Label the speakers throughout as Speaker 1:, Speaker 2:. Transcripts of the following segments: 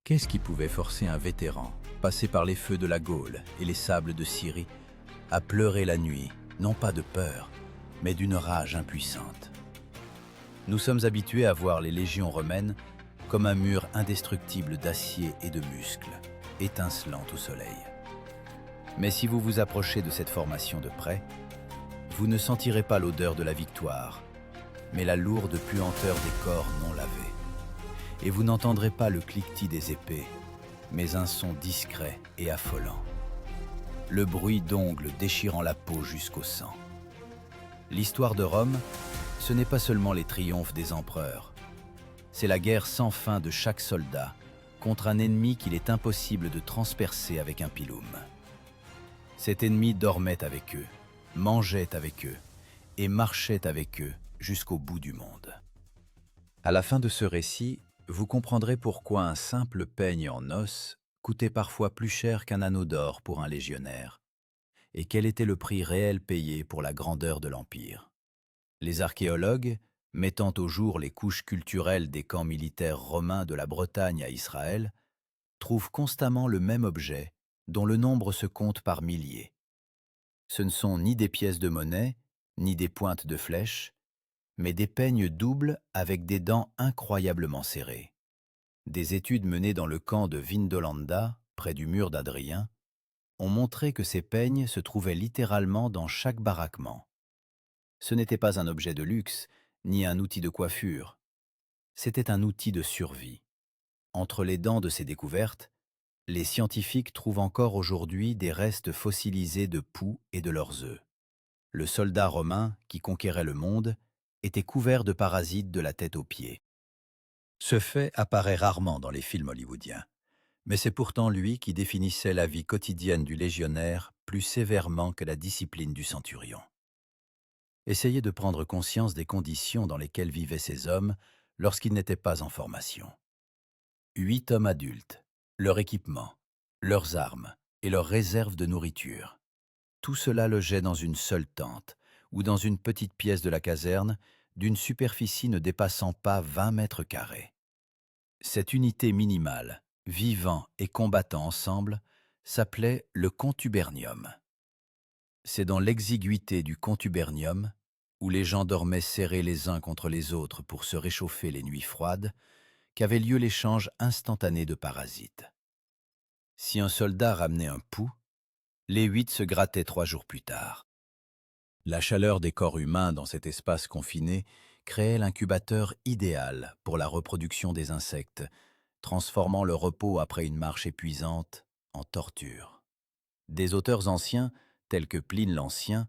Speaker 1: Qu'est-ce qui pouvait forcer un vétéran, passé par les feux de la Gaule et les sables de Syrie, à pleurer la nuit, non pas de peur, mais d'une rage impuissante? Nous sommes habitués à voir les légions romaines comme un mur indestructible d'acier et de muscles, étincelant au soleil. Mais si vous vous approchez de cette formation de près, vous ne sentirez pas l'odeur de la victoire, mais la lourde puanteur des corps non lavés. Et vous n'entendrez pas le cliquetis des épées, mais un son discret et affolant. Le bruit d'ongles déchirant la peau jusqu'au sang. L'histoire de Rome, ce n'est pas seulement les triomphes des empereurs. C'est la guerre sans fin de chaque soldat contre un ennemi qu'il est impossible de transpercer avec un pilum. Cet ennemi dormait avec eux, mangeait avec eux et marchait avec eux jusqu'au bout du monde. À la fin de ce récit, vous comprendrez pourquoi un simple peigne en os coûtait parfois plus cher qu'un anneau d'or pour un légionnaire, et quel était le prix réel payé pour la grandeur de l'Empire. Les archéologues, mettant au jour les couches culturelles des camps militaires romains de la Bretagne à Israël, trouvent constamment le même objet, dont le nombre se compte par milliers. Ce ne sont ni des pièces de monnaie, ni des pointes de flèches, mais des peignes doubles avec des dents incroyablement serrées. Des études menées dans le camp de Vindolanda, près du mur d'Adrien, ont montré que ces peignes se trouvaient littéralement dans chaque baraquement. Ce n'était pas un objet de luxe, ni un outil de coiffure. C'était un outil de survie. Entre les dents de ces découvertes, les scientifiques trouvent encore aujourd'hui des restes fossilisés de poux et de leurs œufs. Le soldat romain, qui conquérait le monde, était couvert de parasites de la tête aux pieds. Ce fait apparaît rarement dans les films hollywoodiens, mais c'est pourtant lui qui définissait la vie quotidienne du légionnaire plus sévèrement que la discipline du centurion. Essayez de prendre conscience des conditions dans lesquelles vivaient ces hommes lorsqu'ils n'étaient pas en formation. 8 hommes adultes, leur équipement, leurs armes et leurs réserves de nourriture. Tout cela logeait dans une seule tente ou dans une petite pièce de la caserne d'une superficie ne dépassant pas 20 mètres carrés. Cette unité minimale, vivant et combattant ensemble, s'appelait le contubernium. C'est dans l'exiguïté du contubernium, où les gens dormaient serrés les uns contre les autres pour se réchauffer les nuits froides, qu'avait lieu l'échange instantané de parasites. Si un soldat ramenait un pouls, les 8 se grattaient 3 jours plus tard. La chaleur des corps humains dans cet espace confiné créait l'incubateur idéal pour la reproduction des insectes, transformant le repos après une marche épuisante en torture. Des auteurs anciens, tels que Pline l'Ancien,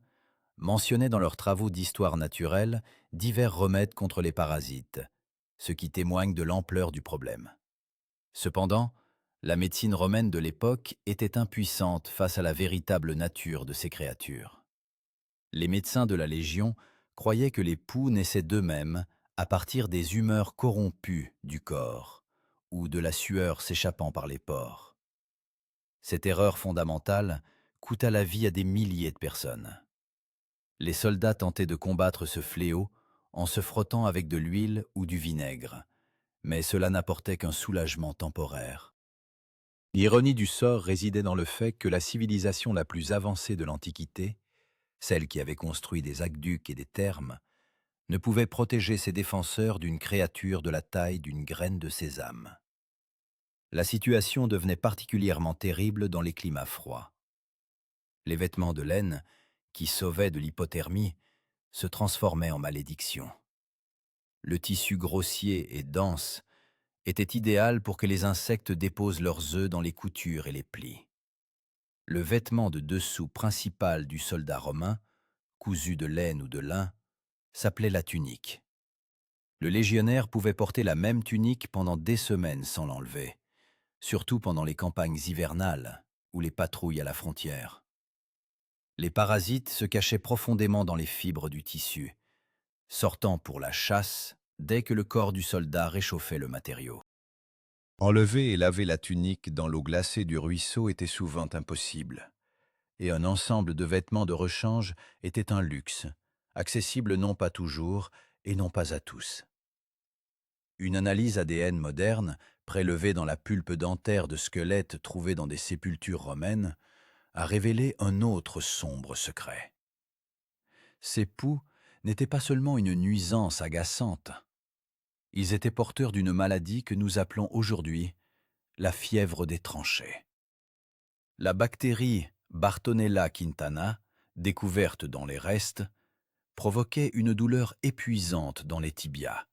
Speaker 1: mentionnaient dans leurs travaux d'histoire naturelle divers remèdes contre les parasites, ce qui témoigne de l'ampleur du problème. Cependant, la médecine romaine de l'époque était impuissante face à la véritable nature de ces créatures. Les médecins de la Légion croyaient que les poux naissaient d'eux-mêmes à partir des humeurs corrompues du corps ou de la sueur s'échappant par les pores. Cette erreur fondamentale coûta la vie à des milliers de personnes. Les soldats tentaient de combattre ce fléau en se frottant avec de l'huile ou du vinaigre, mais cela n'apportait qu'un soulagement temporaire. L'ironie du sort résidait dans le fait que la civilisation la plus avancée de l'Antiquité, celle qui avait construit des aqueducs et des thermes, ne pouvait protéger ses défenseurs d'une créature de la taille d'une graine de sésame. La situation devenait particulièrement terrible dans les climats froids. Les vêtements de laine, qui sauvaient de l'hypothermie, se transformaient en malédiction. Le tissu grossier et dense était idéal pour que les insectes déposent leurs œufs dans les coutures et les plis. Le vêtement de dessous principal du soldat romain, cousu de laine ou de lin, s'appelait la tunique. Le légionnaire pouvait porter la même tunique pendant des semaines sans l'enlever, surtout pendant les campagnes hivernales ou les patrouilles à la frontière. Les parasites se cachaient profondément dans les fibres du tissu, sortant pour la chasse dès que le corps du soldat réchauffait le matériau. Enlever et laver la tunique dans l'eau glacée du ruisseau était souvent impossible, et un ensemble de vêtements de rechange était un luxe, accessible non pas toujours et non pas à tous. Une analyse ADN moderne prélevé dans la pulpe dentaire de squelettes trouvés dans des sépultures romaines, a révélé un autre sombre secret. Ces poux n'étaient pas seulement une nuisance agaçante, ils étaient porteurs d'une maladie que nous appelons aujourd'hui la fièvre des tranchées. La bactérie Bartonella quintana, découverte dans les restes, provoquait une douleur épuisante dans les tibias,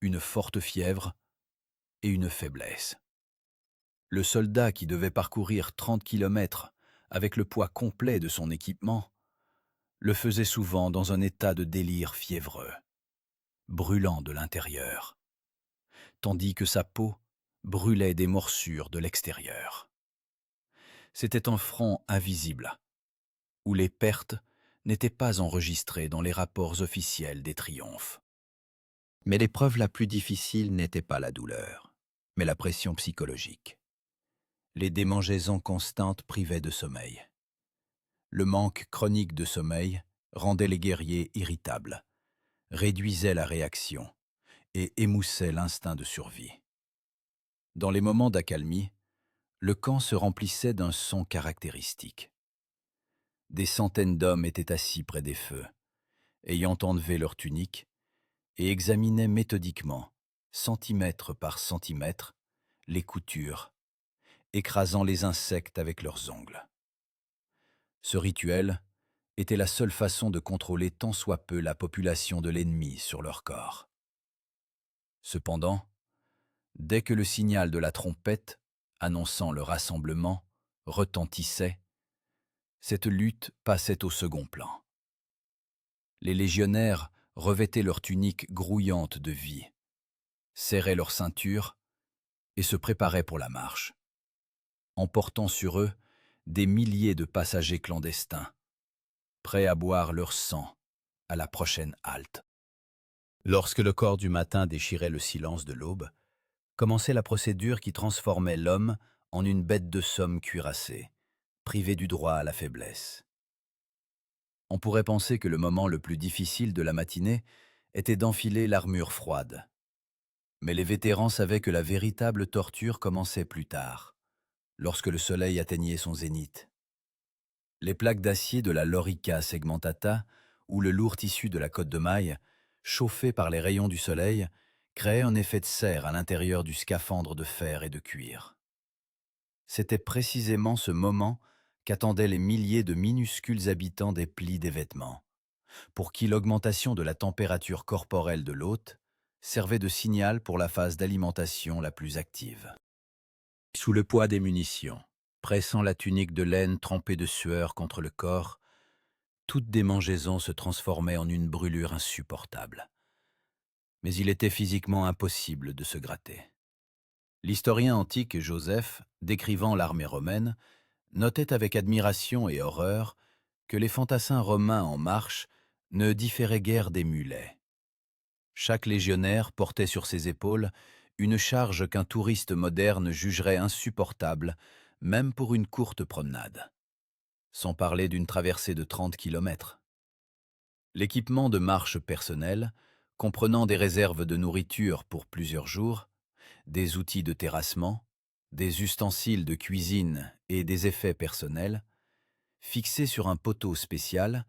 Speaker 1: une forte fièvre et une faiblesse. Le soldat qui devait parcourir 30 kilomètres avec le poids complet de son équipement le faisait souvent dans un état de délire fiévreux, brûlant de l'intérieur, tandis que sa peau brûlait des morsures de l'extérieur. C'était un front invisible, où les pertes n'étaient pas enregistrées dans les rapports officiels des triomphes. Mais l'épreuve la plus difficile n'était pas la douleur, mais la pression psychologique. Les démangeaisons constantes privaient de sommeil. Le manque chronique de sommeil rendait les guerriers irritables, réduisait la réaction et émoussait l'instinct de survie. Dans les moments d'accalmie, le camp se remplissait d'un son caractéristique. Des centaines d'hommes étaient assis près des feux, ayant enlevé leurs tuniques, et examinaient méthodiquement, centimètre par centimètre, les coutures, écrasant les insectes avec leurs ongles. Ce rituel était la seule façon de contrôler tant soit peu la population de l'ennemi sur leur corps. Cependant, dès que le signal de la trompette, annonçant le rassemblement, retentissait, cette lutte passait au second plan. Les légionnaires revêtaient leurs tuniques grouillantes de vie, serraient leurs ceintures et se préparaient pour la marche, emportant sur eux des milliers de passagers clandestins, prêts à boire leur sang à la prochaine halte. Lorsque le corps du matin déchirait le silence de l'aube, commençait la procédure qui transformait l'homme en une bête de somme cuirassée, privée du droit à la faiblesse. On pourrait penser que le moment le plus difficile de la matinée était d'enfiler l'armure froide. Mais les vétérans savaient que la véritable torture commençait plus tard, lorsque le soleil atteignait son zénith. Les plaques d'acier de la lorica segmentata ou le lourd tissu de la côte de maille, chauffés par les rayons du soleil, créaient un effet de serre à l'intérieur du scaphandre de fer et de cuir. C'était précisément ce moment qu'attendaient les milliers de minuscules habitants des plis des vêtements, pour qui l'augmentation de la température corporelle de l'hôte servait de signal pour la phase d'alimentation la plus active. Sous le poids des munitions, pressant la tunique de laine trempée de sueur contre le corps, toute démangeaison se transformait en une brûlure insupportable. Mais il était physiquement impossible de se gratter. L'historien antique Joseph, décrivant l'armée romaine, notait avec admiration et horreur que les fantassins romains en marche ne différaient guère des mulets. Chaque légionnaire portait sur ses épaules une charge qu'un touriste moderne jugerait insupportable, même pour une courte promenade. Sans parler d'une traversée de 30 kilomètres. L'équipement de marche personnel, comprenant des réserves de nourriture pour plusieurs jours, des outils de terrassement, des ustensiles de cuisine et des effets personnels, fixés sur un poteau spécial,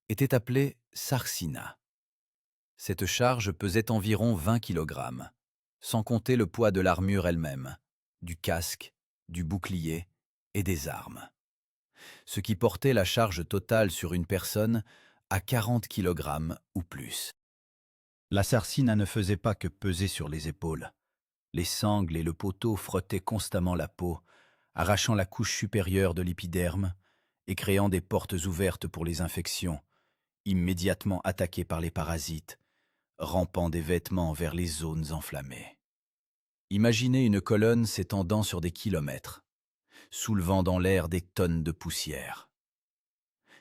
Speaker 1: était appelé sarcina. Cette charge pesait environ 20 kg, sans compter le poids de l'armure elle-même, du casque, du bouclier et des armes. Ce qui portait la charge totale sur une personne à 40 kg ou plus. La sarcina ne faisait pas que peser sur les épaules. Les sangles et le poteau frottaient constamment la peau, arrachant la couche supérieure de l'épiderme et créant des portes ouvertes pour les infections, immédiatement attaquées par les parasites, rampant des vêtements vers les zones enflammées. Imaginez une colonne s'étendant sur des kilomètres, soulevant dans l'air des tonnes de poussière.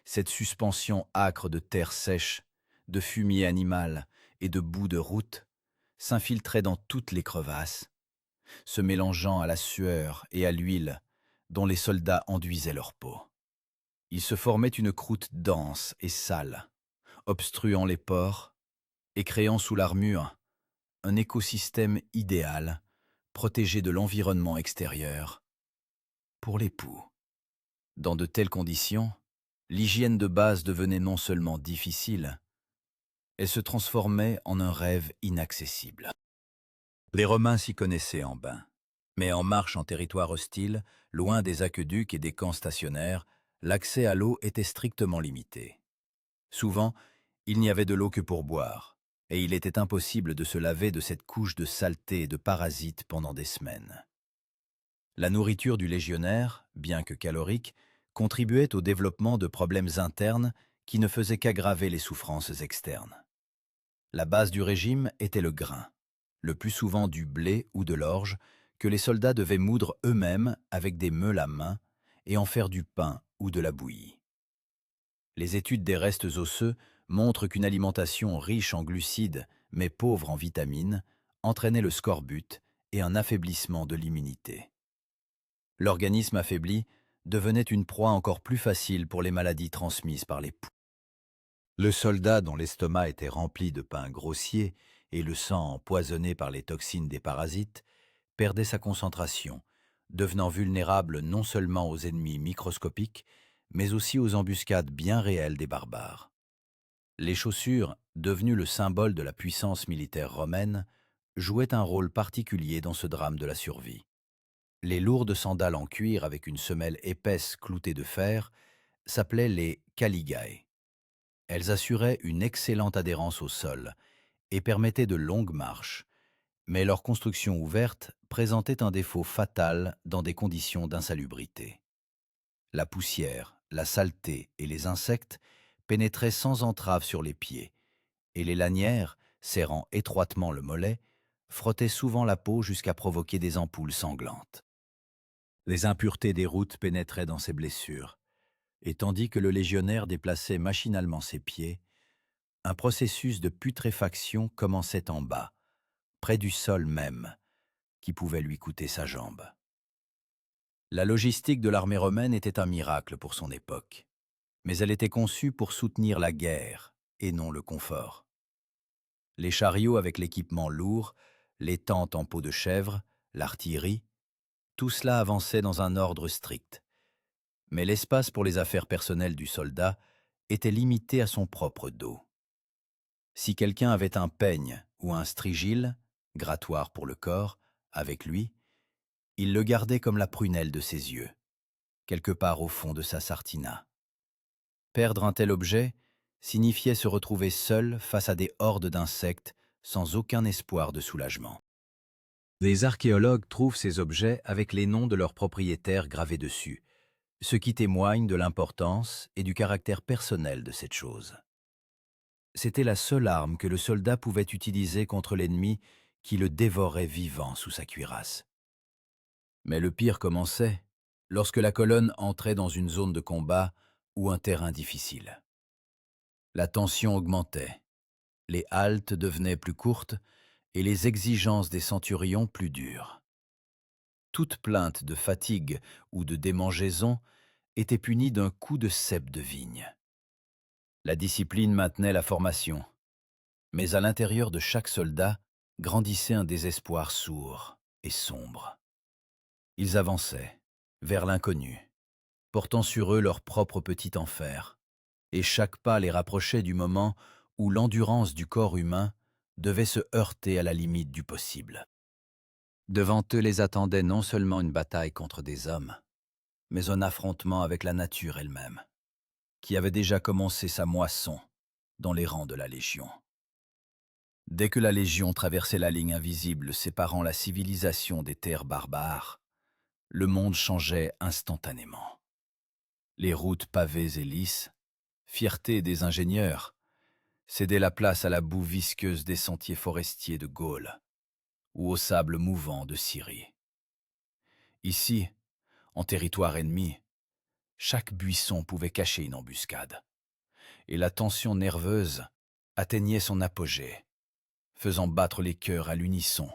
Speaker 1: Cette suspension âcre de terre sèche, de fumier animal et de boue de route s'infiltrait dans toutes les crevasses, se mélangeant à la sueur et à l'huile dont les soldats enduisaient leur peau. Il se formait une croûte dense et sale, obstruant les pores et créant sous l'armure un écosystème idéal protégés de l'environnement extérieur, pour l'époux. Dans de telles conditions, l'hygiène de base devenait non seulement difficile, elle se transformait en un rêve inaccessible. Les Romains s'y connaissaient en bain, mais en marche en territoire hostile, loin des aqueducs et des camps stationnaires, l'accès à l'eau était strictement limité. Souvent, il n'y avait de l'eau que pour boire, et il était impossible de se laver de cette couche de saleté et de parasites pendant des semaines. La nourriture du légionnaire, bien que calorique, contribuait au développement de problèmes internes qui ne faisaient qu'aggraver les souffrances externes. La base du régime était le grain, le plus souvent du blé ou de l'orge, que les soldats devaient moudre eux-mêmes avec des meules à main et en faire du pain ou de la bouillie. Les études des restes osseux montrent qu'une alimentation riche en glucides mais pauvre en vitamines entraînait le scorbut et un affaiblissement de l'immunité. L'organisme affaibli devenait une proie encore plus facile pour les maladies transmises par les poux. Le soldat dont l'estomac était rempli de pain grossier et le sang empoisonné par les toxines des parasites perdait sa concentration, devenant vulnérable non seulement aux ennemis microscopiques, mais aussi aux embuscades bien réelles des barbares. Les chaussures, devenues le symbole de la puissance militaire romaine, jouaient un rôle particulier dans ce drame de la survie. Les lourdes sandales en cuir avec une semelle épaisse cloutée de fer s'appelaient les caligae. Elles assuraient une excellente adhérence au sol et permettaient de longues marches, mais leur construction ouverte présentait un défaut fatal dans des conditions d'insalubrité. La poussière, la saleté et les insectes pénétraient sans entrave sur les pieds, et les lanières, serrant étroitement le mollet, frottaient souvent la peau jusqu'à provoquer des ampoules sanglantes. Les impuretés des routes pénétraient dans ses blessures, et tandis que le légionnaire déplaçait machinalement ses pieds, un processus de putréfaction commençait en bas, près du sol même, qui pouvait lui coûter sa jambe. La logistique de l'armée romaine était un miracle pour son époque, mais elle était conçue pour soutenir la guerre et non le confort. Les chariots avec l'équipement lourd, les tentes en peau de chèvre, l'artillerie, tout cela avançait dans un ordre strict. Mais l'espace pour les affaires personnelles du soldat était limité à son propre dos. Si quelqu'un avait un peigne ou un strigile, grattoir pour le corps, avec lui, il le gardait comme la prunelle de ses yeux, quelque part au fond de sa sartina. Perdre un tel objet signifiait se retrouver seul face à des hordes d'insectes sans aucun espoir de soulagement. Les archéologues trouvent ces objets avec les noms de leurs propriétaires gravés dessus, ce qui témoigne de l'importance et du caractère personnel de cette chose. C'était la seule arme que le soldat pouvait utiliser contre l'ennemi qui le dévorait vivant sous sa cuirasse. Mais le pire commençait lorsque la colonne entrait dans une zone de combat ou un terrain difficile. La tension augmentait, les haltes devenaient plus courtes et les exigences des centurions plus dures. Toute plainte de fatigue ou de démangeaison était punie d'un coup de cep de vigne. La discipline maintenait la formation, mais à l'intérieur de chaque soldat grandissait un désespoir sourd et sombre. Ils avançaient vers l'inconnu, portant sur eux leur propre petit enfer, et chaque pas les rapprochait du moment où l'endurance du corps humain devait se heurter à la limite du possible. Devant eux les attendait non seulement une bataille contre des hommes, mais un affrontement avec la nature elle-même, qui avait déjà commencé sa moisson dans les rangs de la Légion. Dès que la Légion traversait la ligne invisible séparant la civilisation des terres barbares, le monde changeait instantanément. Les routes pavées et lisses, fierté des ingénieurs, cédaient la place à la boue visqueuse des sentiers forestiers de Gaule ou au sable mouvant de Syrie. Ici, en territoire ennemi, chaque buisson pouvait cacher une embuscade, et la tension nerveuse atteignait son apogée, faisant battre les cœurs à l'unisson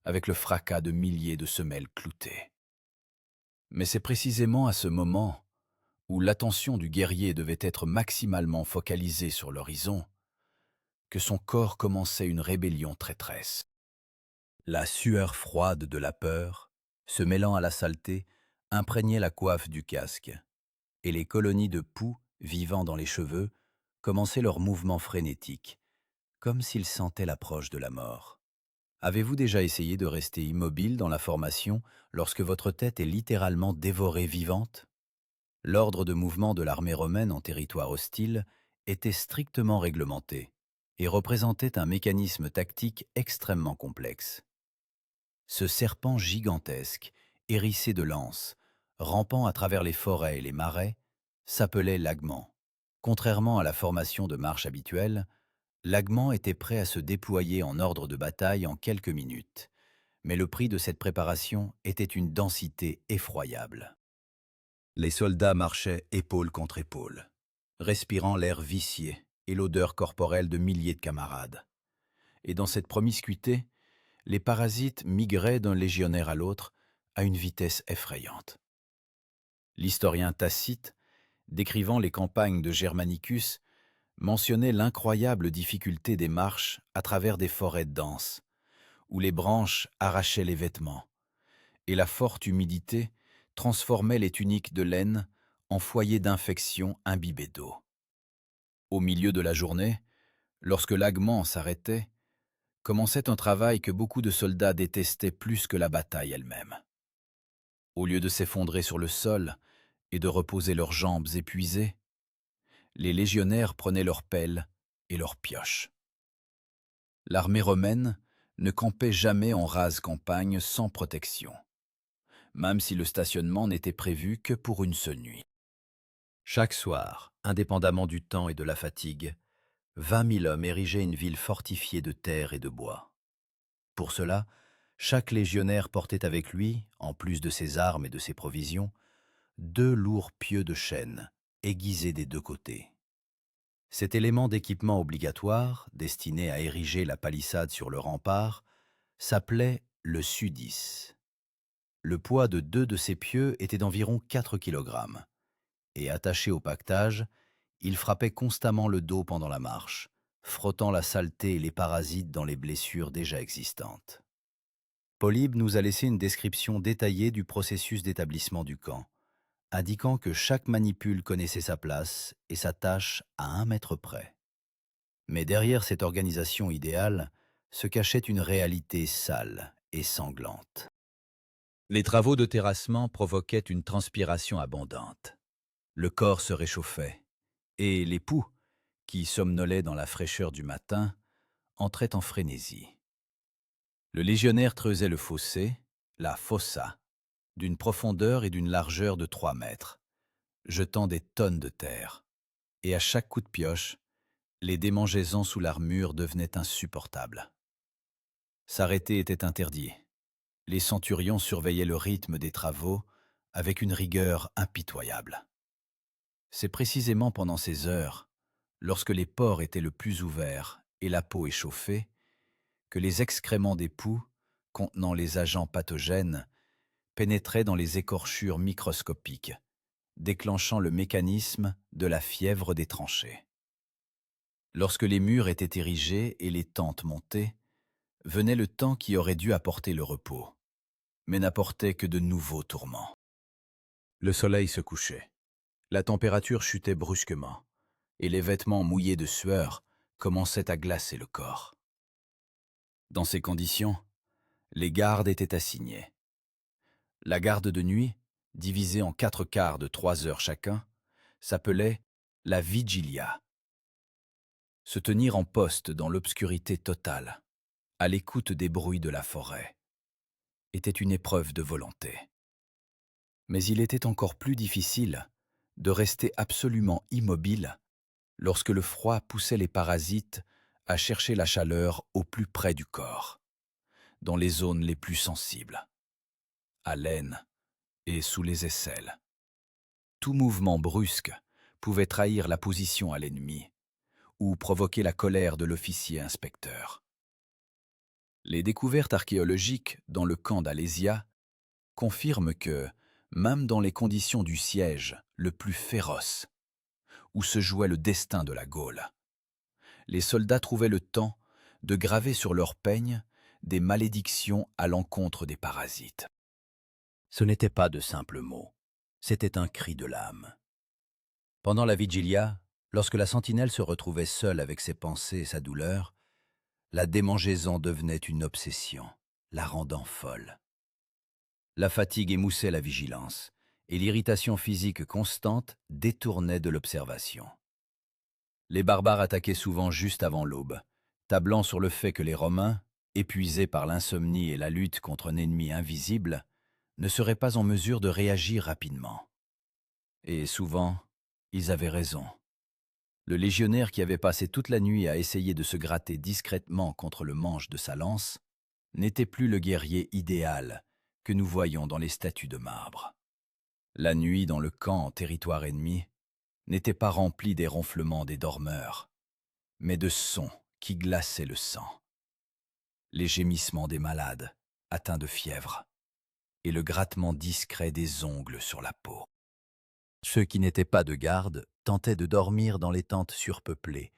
Speaker 1: avec le fracas de milliers de semelles cloutées. Mais c'est précisément à ce moment où l'attention du guerrier devait être maximalement focalisée sur l'horizon que son corps commençait une rébellion traîtresse. La sueur froide de la peur, se mêlant à la saleté, imprégnait la coiffe du casque, et les colonies de poux, vivant dans les cheveux, commençaient leur mouvement frénétique, comme s'ils sentaient l'approche de la mort. Avez-vous déjà essayé de rester immobile dans la formation lorsque votre tête est littéralement dévorée vivante? L'ordre de mouvement de l'armée romaine en territoire hostile était strictement réglementé et représentait un mécanisme tactique extrêmement complexe. Ce serpent gigantesque, hérissé de lances, rampant à travers les forêts et les marais, s'appelait l'agman. Contrairement à la formation de marche habituelle, l'agman était prêt à se déployer en ordre de bataille en quelques minutes, mais le prix de cette préparation était une densité effroyable. Les soldats marchaient épaule contre épaule, respirant l'air vicié et l'odeur corporelle de milliers de camarades. Et dans cette promiscuité, les parasites migraient d'un légionnaire à l'autre à une vitesse effrayante. L'historien Tacite, décrivant les campagnes de Germanicus, mentionnait l'incroyable difficulté des marches à travers des forêts denses, où les branches arrachaient les vêtements, et la forte humidité transformait les tuniques de laine en foyers d'infection imbibés d'eau. Au milieu de la journée, lorsque l'agman s'arrêtait, commençait un travail que beaucoup de soldats détestaient plus que la bataille elle-même. Au lieu de s'effondrer sur le sol et de reposer leurs jambes épuisées, les légionnaires prenaient leurs pelles et leurs pioches. L'armée romaine ne campait jamais en rase campagne sans protection, même si le stationnement n'était prévu que pour une seule nuit. Chaque soir, indépendamment du temps et de la fatigue, 20 000 hommes érigeaient une ville fortifiée de terre et de bois. Pour cela, chaque légionnaire portait avec lui, en plus de ses armes et de ses provisions, 2 lourds pieux de chêne, aiguisés des 2 côtés. Cet élément d'équipement obligatoire, destiné à ériger la palissade sur le rempart, s'appelait le sudis. Le poids de 2 de ces pieux était d'environ 4 kg, et attaché au pactage, il frappait constamment le dos pendant la marche, frottant la saleté et les parasites dans les blessures déjà existantes. Polybe nous a laissé une description détaillée du processus d'établissement du camp, indiquant que chaque manipule connaissait sa place et sa tâche à 1 mètre près. Mais derrière cette organisation idéale se cachait une réalité sale et sanglante. Les travaux de terrassement provoquaient une transpiration abondante. Le corps se réchauffait, et les poux, qui somnolaient dans la fraîcheur du matin, entraient en frénésie. Le légionnaire creusait le fossé, la fossa, d'une profondeur et d'une largeur de 3 mètres, jetant des tonnes de terre, et à chaque coup de pioche, les démangeaisons sous l'armure devenaient insupportables. S'arrêter était interdit. Les centurions surveillaient le rythme des travaux avec une rigueur impitoyable. C'est précisément pendant ces heures, lorsque les pores étaient le plus ouverts et la peau échauffée, que les excréments des poux, contenant les agents pathogènes, pénétraient dans les écorchures microscopiques, déclenchant le mécanisme de la fièvre des tranchées. Lorsque les murs étaient érigés et les tentes montées, venait le temps qui aurait dû apporter le repos, mais n'apportait que de nouveaux tourments. Le soleil se couchait, la température chutait brusquement, et les vêtements mouillés de sueur commençaient à glacer le corps. Dans ces conditions, les gardes étaient assignés. La garde de nuit, divisée en 4 quarts de 3 heures chacun, s'appelait la vigilia. Se tenir en poste dans l'obscurité totale, à l'écoute des bruits de la forêt, était une épreuve de volonté. Mais il était encore plus difficile de rester absolument immobile lorsque le froid poussait les parasites à chercher la chaleur au plus près du corps, dans les zones les plus sensibles, à l'aine et sous les aisselles. Tout mouvement brusque pouvait trahir la position à l'ennemi ou provoquer la colère de l'officier inspecteur. Les découvertes archéologiques dans le camp d'Alésia confirment que, même dans les conditions du siège le plus féroce, où se jouait le destin de la Gaule, les soldats trouvaient le temps de graver sur leurs peignes des malédictions à l'encontre des parasites. Ce n'était pas de simples mots, c'était un cri de l'âme. Pendant la vigilia, lorsque la sentinelle se retrouvait seule avec ses pensées et sa douleur, la démangeaison devenait une obsession, la rendant folle. La fatigue émoussait la vigilance, et l'irritation physique constante détournait de l'observation. Les barbares attaquaient souvent juste avant l'aube, tablant sur le fait que les Romains, épuisés par l'insomnie et la lutte contre un ennemi invisible, ne seraient pas en mesure de réagir rapidement. Et souvent, ils avaient raison. Le légionnaire qui avait passé toute la nuit à essayer de se gratter discrètement contre le manche de sa lance n'était plus le guerrier idéal que nous voyons dans les statues de marbre. La nuit dans le camp en territoire ennemi n'était pas remplie des ronflements des dormeurs, mais de sons qui glaçaient le sang. Les gémissements des malades, atteints de fièvre, et le grattement discret des ongles sur la peau. Ceux qui n'étaient pas de garde tentaient de dormir dans les tentes surpeuplées,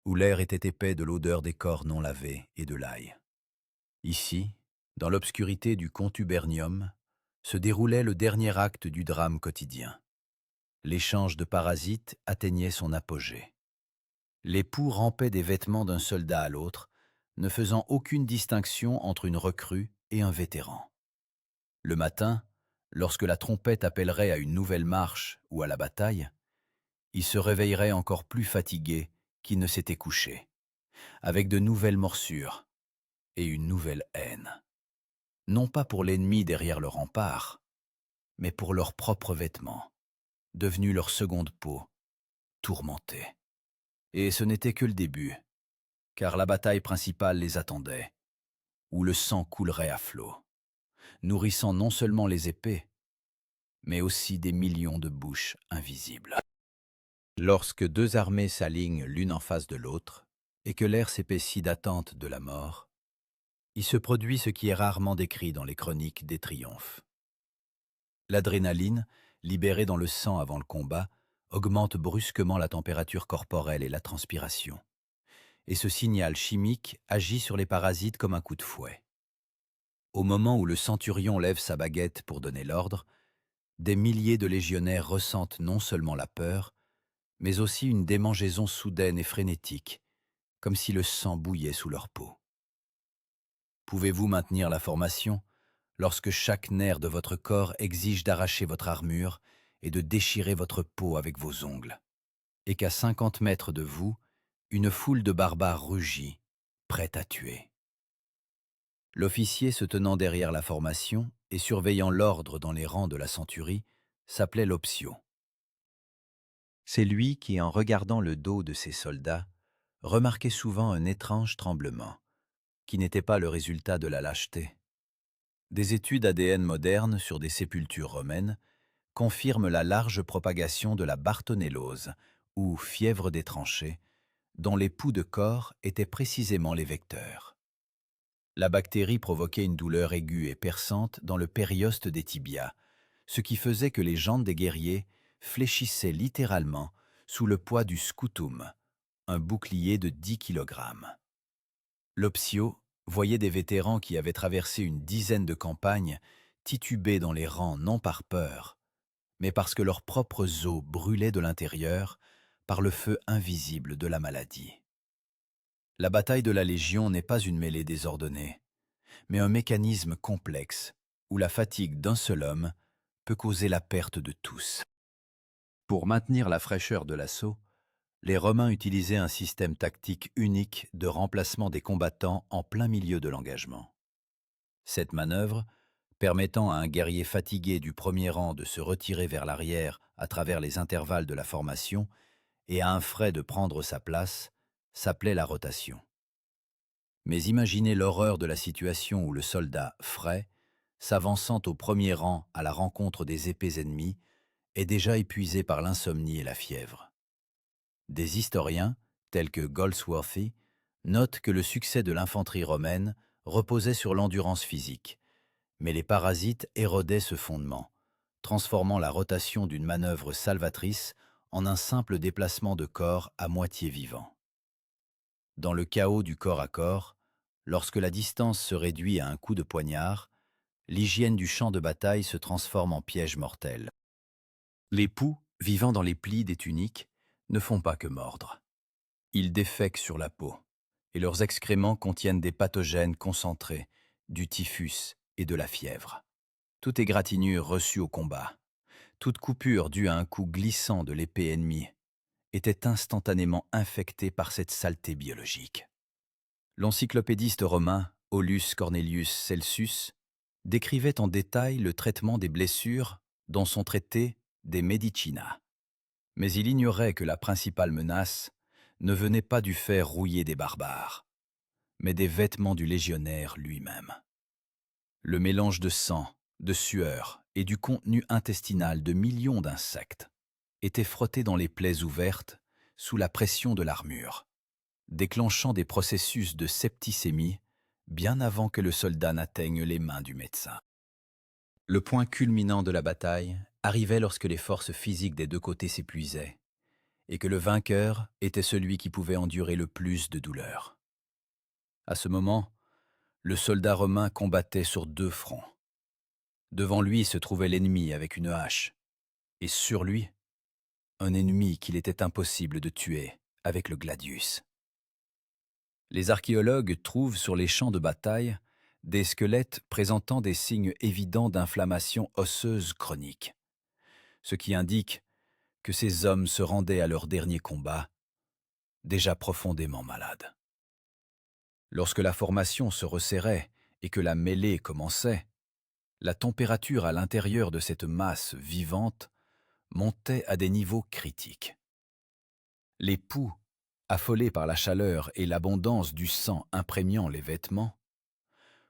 Speaker 1: où l'air était épais de l'odeur des corps non lavés et de l'ail. Ici, dans l'obscurité du contubernium, se déroulait le dernier acte du drame quotidien. L'échange de parasites atteignait son apogée. Les poux rampaient des vêtements d'un soldat à l'autre, ne faisant aucune distinction entre une recrue et un vétéran. Le matin, lorsque la trompette appellerait à une nouvelle marche ou à la bataille, il se réveillerait encore plus fatigué qu'il ne s'était couché, avec de nouvelles morsures et une nouvelle haine. Non pas pour l'ennemi derrière le rempart, mais pour leurs propres vêtements, devenus leur seconde peau, tourmentés. Et ce n'était que le début, car la bataille principale les attendait, où le sang coulerait à flots, nourrissant non seulement les épées, mais aussi des millions de bouches invisibles. Lorsque deux armées s'alignent l'une en face de l'autre, et que l'air s'épaissit d'attente de la mort, il se produit ce qui est rarement décrit dans les chroniques des triomphes. L'adrénaline, libérée dans le sang avant le combat, augmente brusquement la température corporelle et la transpiration. Et ce signal chimique agit sur les parasites comme un coup de fouet. Au moment où le centurion lève sa baguette pour donner l'ordre, des milliers de légionnaires ressentent non seulement la peur, mais aussi une démangeaison soudaine et frénétique, comme si le sang bouillait sous leur peau. Pouvez-vous maintenir la formation lorsque chaque nerf de votre corps exige d'arracher votre armure et de déchirer votre peau avec vos ongles, et qu'à 50 mètres de vous, une foule de barbares rugit, prête à tuer? L'officier se tenant derrière la formation et surveillant l'ordre dans les rangs de la centurie s'appelait l'Optio. C'est lui qui, en regardant le dos de ses soldats, remarquait souvent un étrange tremblement, qui n'était pas le résultat de la lâcheté. Des études ADN modernes sur des sépultures romaines confirment la large propagation de la bartonellose, ou fièvre des tranchées, dont les poux de corps étaient précisément les vecteurs. La bactérie provoquait une douleur aiguë et perçante dans le périoste des tibias, ce qui faisait que les jambes des guerriers fléchissaient littéralement sous le poids du scutum, un bouclier de 10 kg. L'Optio voyait des vétérans qui avaient traversé une dizaine de campagnes tituber dans les rangs non par peur, mais parce que leurs propres os brûlaient de l'intérieur par le feu invisible de la maladie. La bataille de la Légion n'est pas une mêlée désordonnée, mais un mécanisme complexe où la fatigue d'un seul homme peut causer la perte de tous. Pour maintenir la fraîcheur de l'assaut, les Romains utilisaient un système tactique unique de remplacement des combattants en plein milieu de l'engagement. Cette manœuvre, permettant à un guerrier fatigué du premier rang de se retirer vers l'arrière à travers les intervalles de la formation et à un frais de prendre sa place, s'appelait la rotation. Mais imaginez l'horreur de la situation où le soldat frais, s'avançant au premier rang à la rencontre des épées ennemies, est déjà épuisé par l'insomnie et la fièvre. Des historiens, tels que Goldsworthy, notent que le succès de l'infanterie romaine reposait sur l'endurance physique, mais les parasites érodaient ce fondement, transformant la rotation d'une manœuvre salvatrice en un simple déplacement de corps à moitié vivant. Dans le chaos du corps à corps, Lorsque la distance se réduit à un coup de poignard, l'hygiène du champ de bataille se transforme en piège mortel. Les poux, vivant dans les plis des tuniques, ne font pas que mordre. Ils défèquent sur la peau, et leurs excréments contiennent des pathogènes concentrés, du typhus et de la fièvre. Toute égratignure reçue au combat, toute coupure due à un coup glissant de l'épée ennemie, était instantanément infectée par cette saleté biologique. L'encyclopédiste romain Aulus Cornelius Celsus décrivait en détail le traitement des blessures dans son traité De Medicina. Mais il ignorait que la principale menace ne venait pas du fer rouillé des barbares, mais des vêtements du légionnaire lui-même. Le mélange de sang, de sueur et du contenu intestinal de millions d'insectes était frotté dans les plaies ouvertes sous la pression de l'armure, déclenchant des processus de septicémie bien avant que le soldat n'atteigne les mains du médecin. Le point culminant de la bataille arrivait lorsque les forces physiques des deux côtés s'épuisaient et que le vainqueur était celui qui pouvait endurer le plus de douleur. À ce moment, le soldat romain combattait sur deux fronts. Devant lui se trouvait l'ennemi avec une hache, et sur lui, un ennemi qu'il était impossible de tuer avec le gladius. Les archéologues trouvent sur les champs de bataille des squelettes présentant des signes évidents d'inflammation osseuse chronique, ce qui indique que ces hommes se rendaient à leur dernier combat, déjà profondément malades. Lorsque la formation se resserrait et que la mêlée commençait, la température à l'intérieur de cette masse vivante montait à des niveaux critiques. Les poux, affolés par la chaleur et l'abondance du sang imprégnant les vêtements,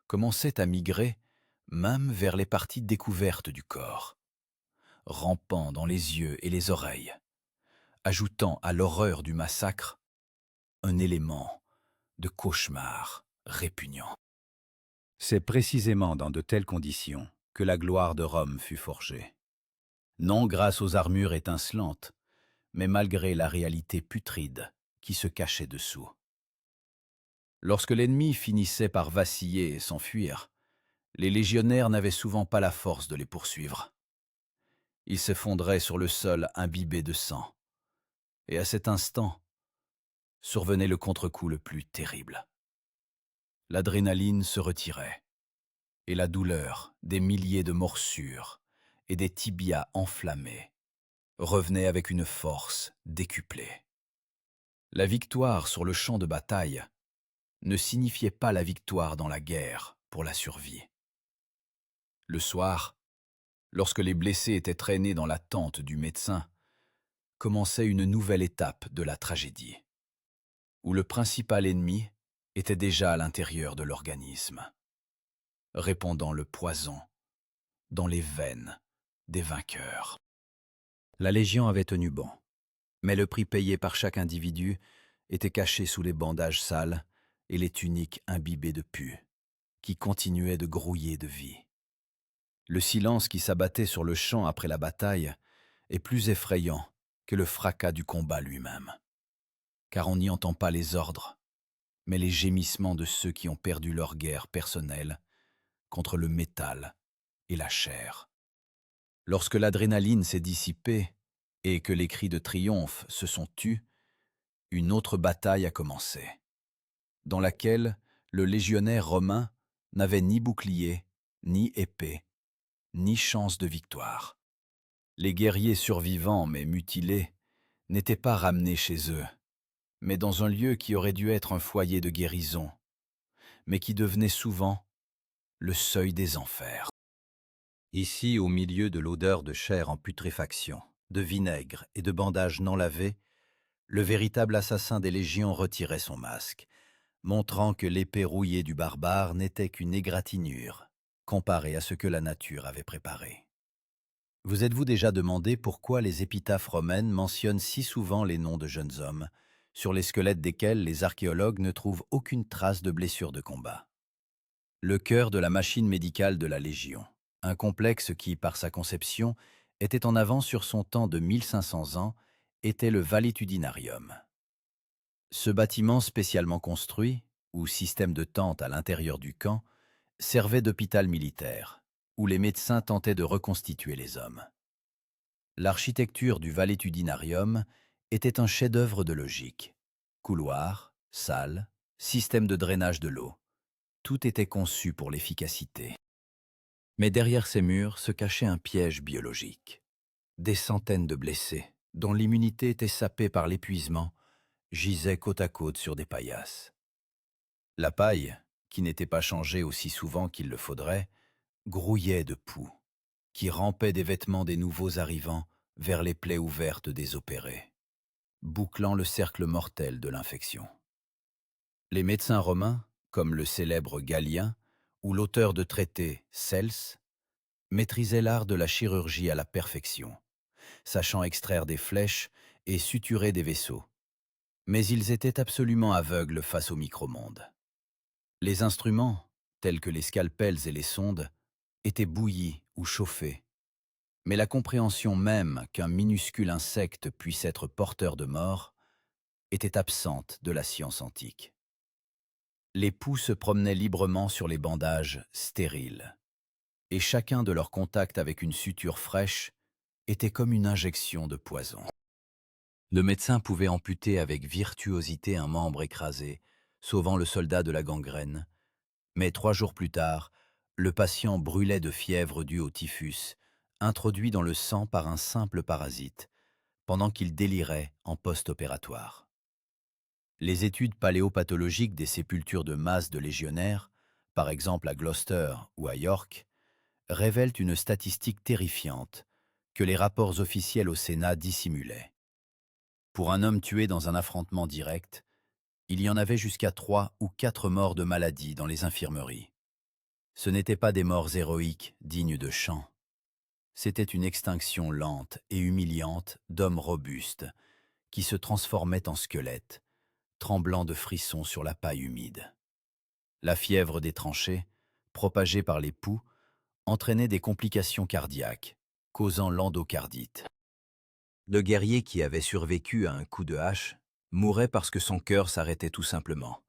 Speaker 1: commençaient à migrer même vers les parties découvertes du corps, rampant dans les yeux et les oreilles, ajoutant à l'horreur du massacre un élément de cauchemar répugnant. C'est précisément dans de telles conditions que la gloire de Rome fut forgée. Non grâce aux armures étincelantes, mais malgré la réalité putride qui se cachait dessous. Lorsque l'ennemi finissait par vaciller et s'enfuir, les légionnaires n'avaient souvent pas la force de les poursuivre. Ils s'effondraient sur le sol imbibé de sang, et à cet instant, survenait le contre-coup le plus terrible. L'adrénaline se retirait, et la douleur des milliers de morsures et des tibias enflammés revenait avec une force décuplée. La victoire sur le champ de bataille ne signifiait pas la victoire dans la guerre pour la survie. Le soir, lorsque les blessés étaient traînés dans la tente du médecin, commençait une nouvelle étape de la tragédie, où le principal ennemi était déjà à l'intérieur de l'organisme, répandant le poison dans les veines des vainqueurs. La Légion avait tenu bon, mais le prix payé par chaque individu était caché sous les bandages sales et les tuniques imbibées de pus, qui continuaient de grouiller de vie. Le silence qui s'abattait sur le champ après la bataille est plus effrayant que le fracas du combat lui-même, car on n'y entend pas les ordres, mais les gémissements de ceux qui ont perdu leur guerre personnelle contre le métal et la chair. Lorsque l'adrénaline s'est dissipée et que les cris de triomphe se sont tus, une autre bataille a commencé, dans laquelle le légionnaire romain n'avait ni bouclier, ni épée, ni chance de victoire. Les guerriers survivants mais mutilés n'étaient pas ramenés chez eux, mais dans un lieu qui aurait dû être un foyer de guérison, mais qui devenait souvent le seuil des enfers. Ici, au milieu de l'odeur de chair en putréfaction, de vinaigre et de bandages non lavés, le véritable assassin des légions retirait son masque, montrant que l'épée rouillée du barbare n'était qu'une égratignure, comparée à ce que la nature avait préparé. Vous êtes-vous déjà demandé pourquoi les épitaphes romaines mentionnent si souvent les noms de jeunes hommes, sur les squelettes desquels les archéologues ne trouvent aucune trace de blessure de combat? Le cœur de la machine médicale de la Légion, un complexe qui, par sa conception, était en avance sur son temps de 1500 ans, était le Valetudinarium. Ce bâtiment spécialement construit, ou système de tente à l'intérieur du camp, servait d'hôpital militaire, où les médecins tentaient de reconstituer les hommes. L'architecture du valétudinarium était un chef-d'œuvre de logique. Couloirs, salles, système de drainage de l'eau, tout était conçu pour l'efficacité. Mais derrière ces murs se cachait un piège biologique. Des centaines de blessés, dont l'immunité était sapée par l'épuisement, gisaient côte à côte sur des paillasses. La paille, qui n'était pas changée aussi souvent qu'il le faudrait, grouillait de poux, qui rampaient des vêtements des nouveaux arrivants vers les plaies ouvertes des opérés, bouclant le cercle mortel de l'infection. Les médecins romains, comme le célèbre Galien ou l'auteur de traités Cels, maîtrisaient l'art de la chirurgie à la perfection, sachant extraire des flèches et suturer des vaisseaux. Mais ils étaient absolument aveugles face au micromonde. Les instruments, tels que les scalpels et les sondes, étaient bouillis ou chauffés. Mais la compréhension même qu'un minuscule insecte puisse être porteur de mort était absente de la science antique. Les poux se promenaient librement sur les bandages stériles, et chacun de leurs contacts avec une suture fraîche était comme une injection de poison. Le médecin pouvait amputer avec virtuosité un membre écrasé, sauvant le soldat de la gangrène, mais 3 jours plus tard, le patient brûlait de fièvre due au typhus, introduit dans le sang par un simple parasite, pendant qu'il délirait en post-opératoire. Les études paléopathologiques des sépultures de masse de légionnaires, par exemple à Gloucester ou à York, révèlent une statistique terrifiante que les rapports officiels au Sénat dissimulaient. Pour un homme tué dans un affrontement direct, il y en avait jusqu'à 3 ou 4 morts de maladie dans les infirmeries. Ce n'étaient pas des morts héroïques dignes de chant. C'était une extinction lente et humiliante d'hommes robustes qui se transformaient en squelettes, tremblant de frissons sur la paille humide. La fièvre des tranchées, propagée par les poux, entraînait des complications cardiaques, causant l'endocardite. Le guerrier qui avait survécu à un coup de hache mourait parce que son cœur s'arrêtait tout simplement,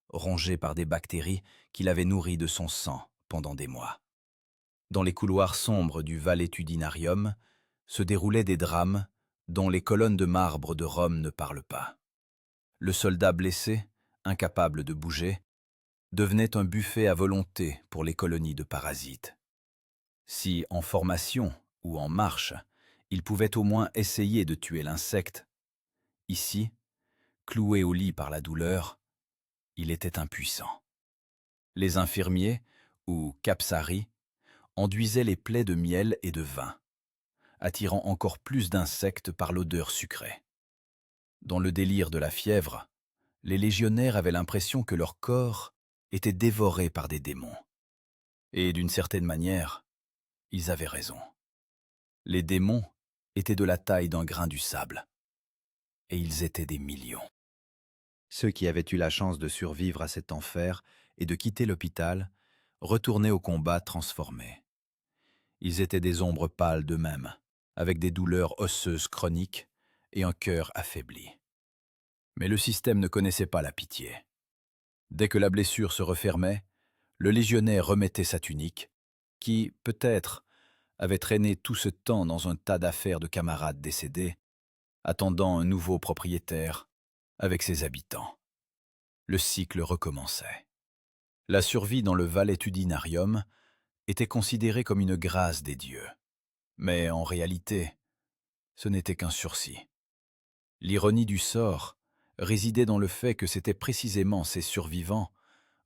Speaker 1: rongé par des bactéries qu'il avait nourries de son sang pendant des mois. Dans les couloirs sombres du valétudinarium se déroulaient des drames dont les colonnes de marbre de Rome ne parlent pas. Le soldat blessé, incapable de bouger, devenait un buffet à volonté pour les colonies de parasites. Si, en formation ou en marche, il pouvait au moins essayer de tuer l'insecte, ici, cloué au lit par la douleur, il était impuissant. Les infirmiers, ou capsari, enduisaient les plaies de miel et de vin, attirant encore plus d'insectes par l'odeur sucrée. Dans le délire de la fièvre, les légionnaires avaient l'impression que leur corps était dévoré par des démons. Et d'une certaine manière, ils avaient raison. Les démons étaient de la taille d'un grain du sable, et ils étaient des millions. Ceux qui avaient eu la chance de survivre à cet enfer et de quitter l'hôpital retournaient au combat transformés. Ils étaient des ombres pâles d'eux-mêmes, avec des douleurs osseuses chroniques et un cœur affaibli. Mais le système ne connaissait pas la pitié. Dès que la blessure se refermait, le légionnaire remettait sa tunique, qui, peut-être, avait traîné tout ce temps dans un tas d'affaires de camarades décédés, attendant un nouveau propriétaire avec ses habitants. Le cycle recommençait. La survie dans le valétudinarium était considérée comme une grâce des dieux. Mais en réalité, ce n'était qu'un sursis. L'ironie du sort résidait dans le fait que c'étaient précisément ces survivants,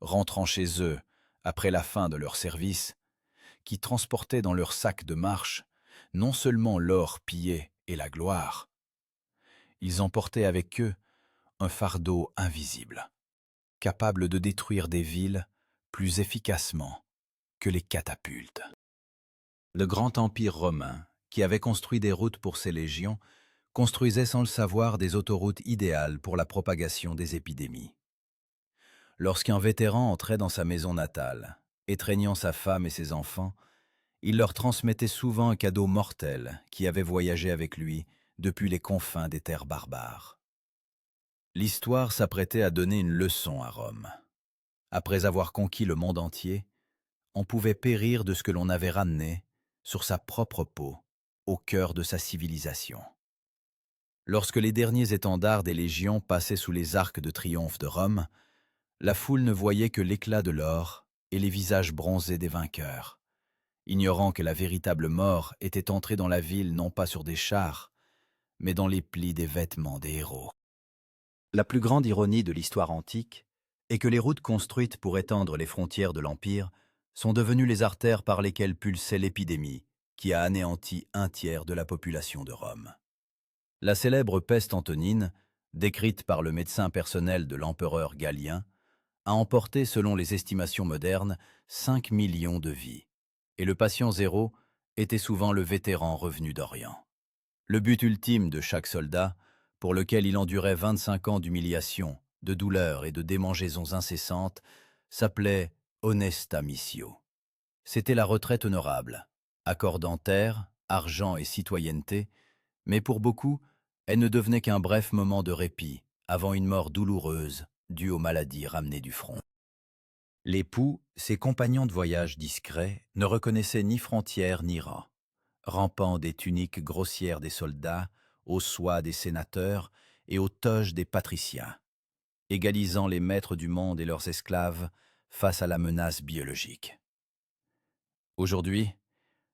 Speaker 1: rentrant chez eux après la fin de leur service, qui transportaient dans leurs sacs de marche non seulement l'or pillé et la gloire, ils emportaient avec eux un fardeau invisible, capable de détruire des villes plus efficacement que les catapultes. Le grand empire romain, qui avait construit des routes pour ses légions, construisait sans le savoir des autoroutes idéales pour la propagation des épidémies. Lorsqu'un vétéran entrait dans sa maison natale, étreignant sa femme et ses enfants, il leur transmettait souvent un cadeau mortel qui avait voyagé avec lui depuis les confins des terres barbares. L'histoire s'apprêtait à donner une leçon à Rome. Après avoir conquis le monde entier, on pouvait périr de ce que l'on avait ramené sur sa propre peau, au cœur de sa civilisation. Lorsque les derniers étendards des légions passaient sous les arcs de triomphe de Rome, la foule ne voyait que l'éclat de l'or et les visages bronzés des vainqueurs, ignorant que la véritable mort était entrée dans la ville non pas sur des chars, mais dans les plis des vêtements des héros. La plus grande ironie de l'histoire antique est que les routes construites pour étendre les frontières de l'Empire sont devenues les artères par lesquelles pulsait l'épidémie qui a anéanti un tiers de la population de Rome. La célèbre peste antonine, décrite par le médecin personnel de l'empereur Galien, a emporté, selon les estimations modernes, 5 millions de vies. Et le patient zéro était souvent le vétéran revenu d'Orient. Le but ultime de chaque soldat, pour lequel il endurait 25 ans d'humiliation, de douleur et de démangeaisons incessantes, s'appelait honesta missio. C'était la retraite honorable, accordant terre, argent et citoyenneté, mais pour beaucoup, elle ne devenait qu'un bref moment de répit avant une mort douloureuse due aux maladies ramenées du front. L'époux, ses compagnons de voyage discrets, ne reconnaissaient ni frontières ni rang. Rampant des tuniques grossières des soldats, aux soies des sénateurs et aux toges des patriciens, égalisant les maîtres du monde et leurs esclaves face à la menace biologique. Aujourd'hui,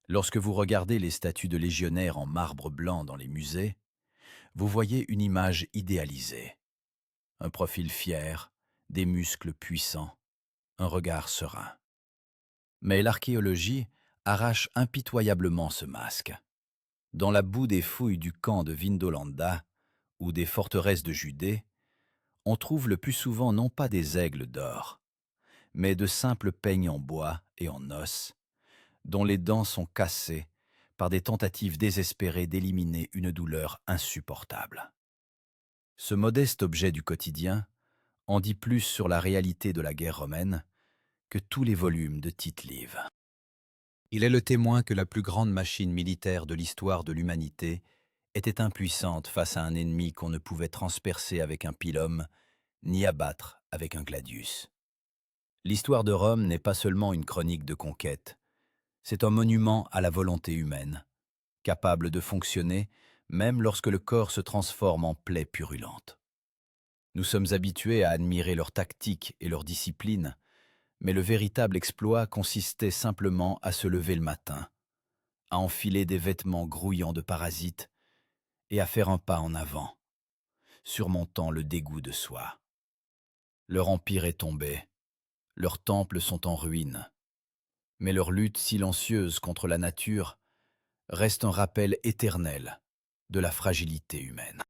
Speaker 1: lorsque vous regardez les statues de légionnaires en marbre blanc dans les musées, vous voyez une image idéalisée. Un profil fier, des muscles puissants, un regard serein. Mais l'archéologie arrache impitoyablement ce masque. Dans la boue des fouilles du camp de Vindolanda ou des forteresses de Judée, on trouve le plus souvent non pas des aigles d'or, mais de simples peignes en bois et en os, dont les dents sont cassées par des tentatives désespérées d'éliminer une douleur insupportable. Ce modeste objet du quotidien en dit plus sur la réalité de la guerre romaine que tous les volumes de Tite-Live. Il est le témoin que la plus grande machine militaire de l'histoire de l'humanité était impuissante face à un ennemi qu'on ne pouvait transpercer avec un pilum, ni abattre avec un gladius. L'histoire de Rome n'est pas seulement une chronique de conquête, c'est un monument à la volonté humaine, capable de fonctionner même lorsque le corps se transforme en plaie purulente. Nous sommes habitués à admirer leur tactique et leur discipline, mais le véritable exploit consistait simplement à se lever le matin, à enfiler des vêtements grouillants de parasites et à faire un pas en avant, surmontant le dégoût de soi. Leur empire est tombé, leurs temples sont en ruine, mais leur lutte silencieuse contre la nature reste un rappel éternel de la fragilité humaine.